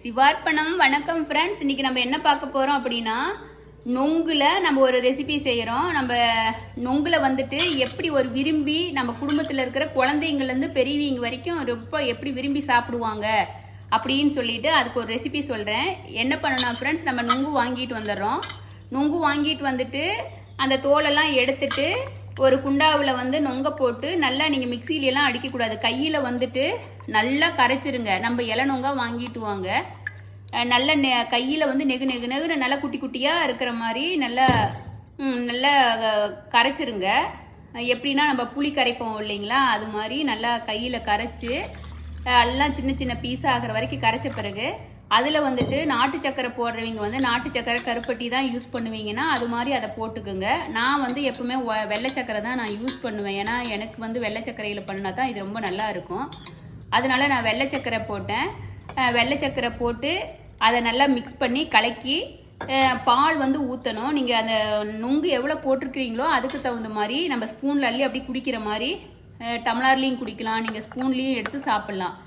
சிவார்ப்பணம். வணக்கம் ஃப்ரெண்ட்ஸ். இன்னைக்கு நம்ம என்ன பார்க்க போகிறோம் அப்படின்னா, நொங்குல நம்ம ஒரு ரெசிபி செய்கிறோம். நம்ம நொங்குல வந்துட்டு எப்படி ஒரு விரும்பி நம்ம குடும்பத்தில் இருக்கிற குழந்தைங்கள்லேருந்து பெரியவங்க வரைக்கும் ரொம்ப எப்படி விரும்பி சாப்பிடுவாங்க அப்படின்னு சொல்லிட்டு அதுக்கு ஒரு ரெசிபி சொல்கிறேன். என்ன பண்ணணும் ஃப்ரெண்ட்ஸ், நம்ம நொங்கு வாங்கிட்டு வந்துடுறோம். நொங்கு வாங்கிட்டு வந்துட்டு அந்த தோலெல்லாம் எடுத்துட்டு ஒரு குண்டாவில் வந்து நொங்க போட்டு நல்லா நீங்கள் மிக்சியிலலாம் அடிக்கக்கூடாது, கையில் வந்துட்டு நல்லா கரைச்சிருங்க. நம்ம இலை நொங்கா வாங்கிட்டு வாங்க, நல்ல கையில் வந்து நெகு நெகு நெகுன்னு நல்லா குட்டி குட்டியாக இருக்கிற மாதிரி நல்லா நல்லா கரைச்சிருங்க. எப்படின்னா நம்ம புளி கரைப்போம் இல்லைங்களா, அது மாதிரி நல்லா கையில் கரைச்சி எல்லாம் சின்ன சின்ன பீஸ் ஆகிற வரைக்கும் கரைச்ச பிறகு அதில் வந்துட்டு நாட்டு சக்கரை போடுறவங்க வந்து நாட்டு சக்கரை கருப்பட்டி தான் யூஸ் பண்ணுவீங்கன்னா அது மாதிரி அதை போட்டுக்குங்க. நான் வந்து எப்பவுமே வெள்ளை சக்கரை தான் நான் யூஸ் பண்ணுவேன். ஏன்னா எனக்கு வந்து வெள்ளை சக்கரையில் பண்ணால் தான் இது ரொம்ப நல்லா இருக்கும். அதனால நான் வெள்ளை சக்கரை போட்டேன். வெள்ளை சக்கரை போட்டு அதை நல்லா மிக்ஸ் பண்ணி கலக்கி பால் வந்து ஊற்றணும். நீங்கள் அந்த நுங்கு எவ்வளோ போட்டிருக்கிறீங்களோ அதுக்கு தகுந்த மாதிரி நம்ம ஸ்பூனில் அள்ளி அப்படி குடிக்கிற மாதிரி டம்ளர்லேயும் குடிக்கலாம், நீங்கள் ஸ்பூன்லேயும் எடுத்து சாப்பிட்லாம்.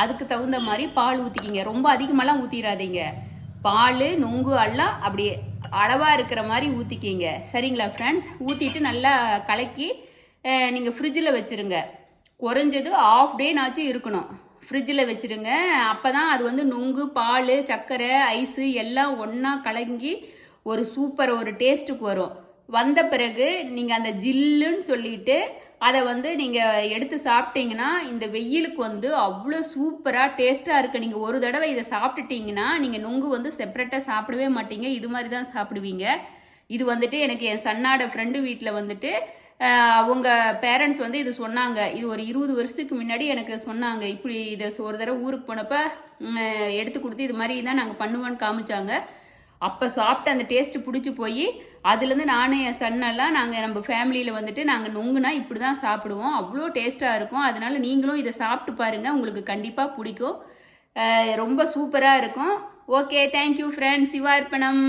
அதுக்கு தகுந்த மாதிரி பால் ஊற்றிக்கிங்க. ரொம்ப அதிகமாகலாம் ஊற்றிடாதீங்க. பால் நொங்கு எல்லாம் அப்படியே அளவாக இருக்கிற மாதிரி ஊற்றிக்கிங்க. சரிங்களா ஃப்ரெண்ட்ஸ்? ஊற்றிட்டு நல்லா கலக்கி நீங்கள் ஃப்ரிட்ஜில் வச்சுருங்க. குறைஞ்சது ½ டேனாச்சும் இருக்கணும் ஃப்ரிட்ஜில் வச்சுருங்க. அப்போ தான் அது வந்து நொங்கு பால் சர்க்கரை ஐஸு எல்லாம் ஒன்றா கலங்கி ஒரு சூப்பர் ஒரு டேஸ்ட்டுக்கு வரும். வந்த பிறகு நீங்கள் அந்த ஜில்லுன்னு சொல்லிட்டு அதை வந்து நீங்கள் எடுத்து சாப்பிட்டீங்கன்னா இந்த வெயிலுக்கு வந்து அவ்வளோ சூப்பராக டேஸ்ட்டாக இருக்குது. நீங்கள் ஒரு தடவை இதை சாப்பிட்டுட்டீங்கன்னா நீங்கள் நொங்கு வந்து செப்பரேட்டாக சாப்பிடவே மாட்டீங்க, இது மாதிரி தான் சாப்பிடுவீங்க. இது வந்துட்டு எனக்கு என் சன்னோட ஃப்ரெண்டு வீட்டில் வந்துட்டு அவங்க பேரண்ட்ஸ் வந்து இது சொன்னாங்க. இது ஒரு 20 வருஷத்துக்கு முன்னாடி எனக்கு சொன்னாங்க. இப்படி இதை ஒரு தடவை ஊருக்கு போனப்போ எடுத்து கொடுத்து இது மாதிரி தான் நாங்கள் பண்ணுவோன்னு காமிச்சாங்க. அப்போ சாப்பிட்டு அந்த டேஸ்ட்டு பிடிச்சி போய் அதுலேருந்து நானும் என் சன்னெல்லாம் நாங்கள் நம்ம ஃபேமிலியில் வந்துட்டு நாங்கள் நொங்குனா இப்படி தான் சாப்பிடுவோம். அவ்வளோ டேஸ்ட்டாக இருக்கும். அதனால் நீங்களும் இதை சாப்பிட்டு பாருங்கள், உங்களுக்கு கண்டிப்பாக பிடிக்கும். ரொம்ப சூப்பராக இருக்கும். Okay, thank you friends. சிவார்ப்பணம்.